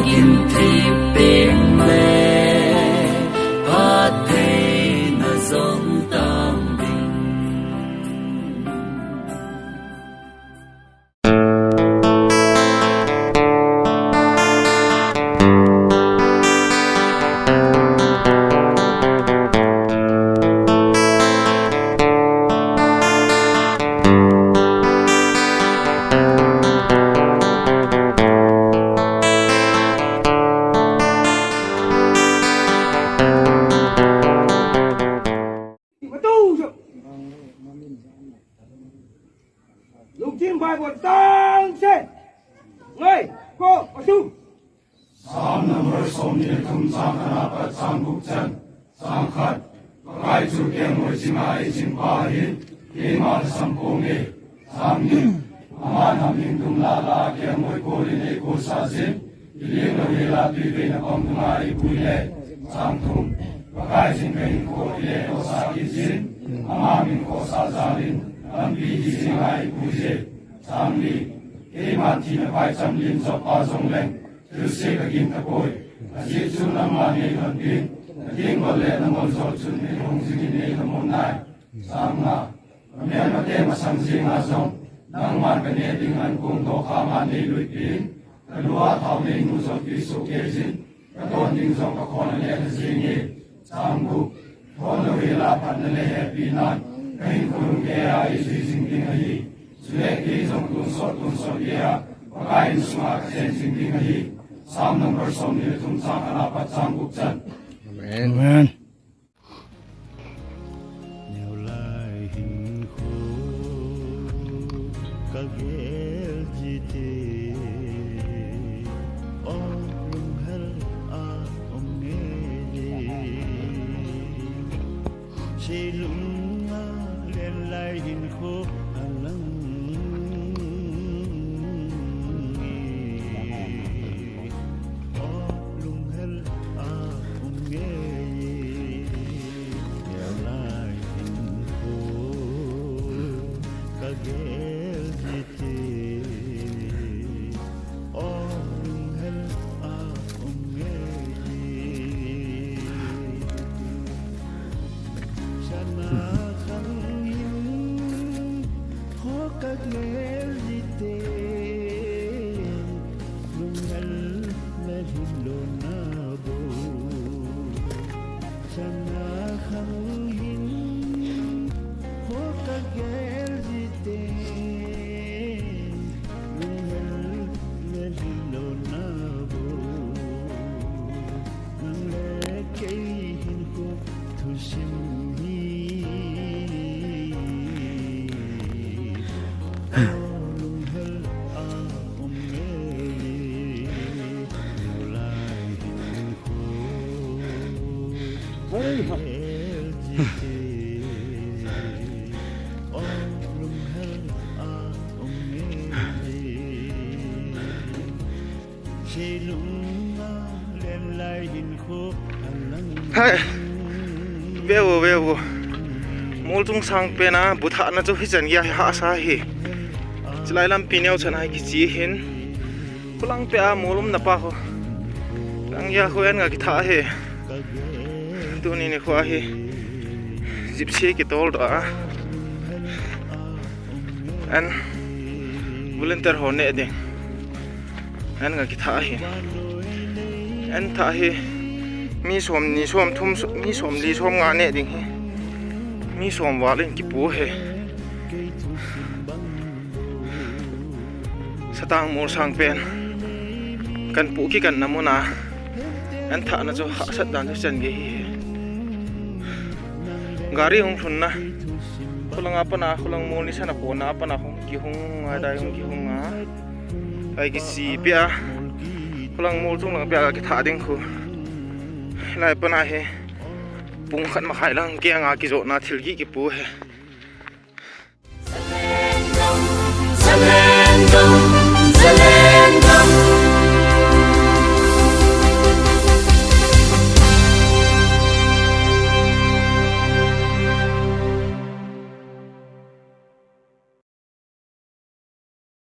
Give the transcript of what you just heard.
kim thi beng le a te na zong tam ding lục chim bài bột tăng sen ngay cô có chung Sam number som ni thum sang khana pa sang buk chan sang khat kai chu ke moi chingai chin pa hi ke ma sam ko nge sam ni ama nam ning tum la la ke moi ko ri ne ko sa sin ile no ye la ti ve na kom ngai pu le sang thum kai chin ke ko ile o sa ki sin ama min ko sa za lin am bi ji chingai pu je sam ni ke ma ti na pai cham lin so pa song leng tu se ka gin ta koi a ji chu na ma ne han bin a ding ko le na mon so chu ne hong ji ne na mon nai sam na me ma te ma sang ji na song nang man ka ne ding an kung to kha ma ne lui tin ka lua thau ne nu so ki so ke jin ka ton ding so ka khon ne ka ji ni sam bu thon lo ye la pan ne he pi nan kai kung ke ai ji jing ding ai su le ki song tun so ye a kai su ma ka sen jing ding ai Sam number som ni thum sang ana pat sang buk chan Amen. Nèo lai hình khô cả ghé gì thế ông lung hel a ông nghe chỉ lung a lên lai hình khô lăng Hey, vevo, multung sang pena butha na cho hijan ya ha sa hi. Chilai lam pineu chan hai ki chi hin. Kulang pe a mulum na pa ho. Lang ya ho en ga ki tha he. Tu ni ne khwa hi. Gypsy ki tol da. An volunteer ho ne ding. An ga ki tha hi. An tha hi. Mi som ni som thum mi som li som nga ne ding he mi som wa len ki pu he satang mor sang pen kan pu ki kan namuna an tha na cho ha sat dan chan ge hi gari hong thun na khulang apana khulang mol ni sana po na apana hong ki hong dai hong ki hong a ai ki si pia khulang mol chung lang pia ki tha ding khu lai pana he pung khat ma khai lang kia nga ki zo na thil gi ki pu he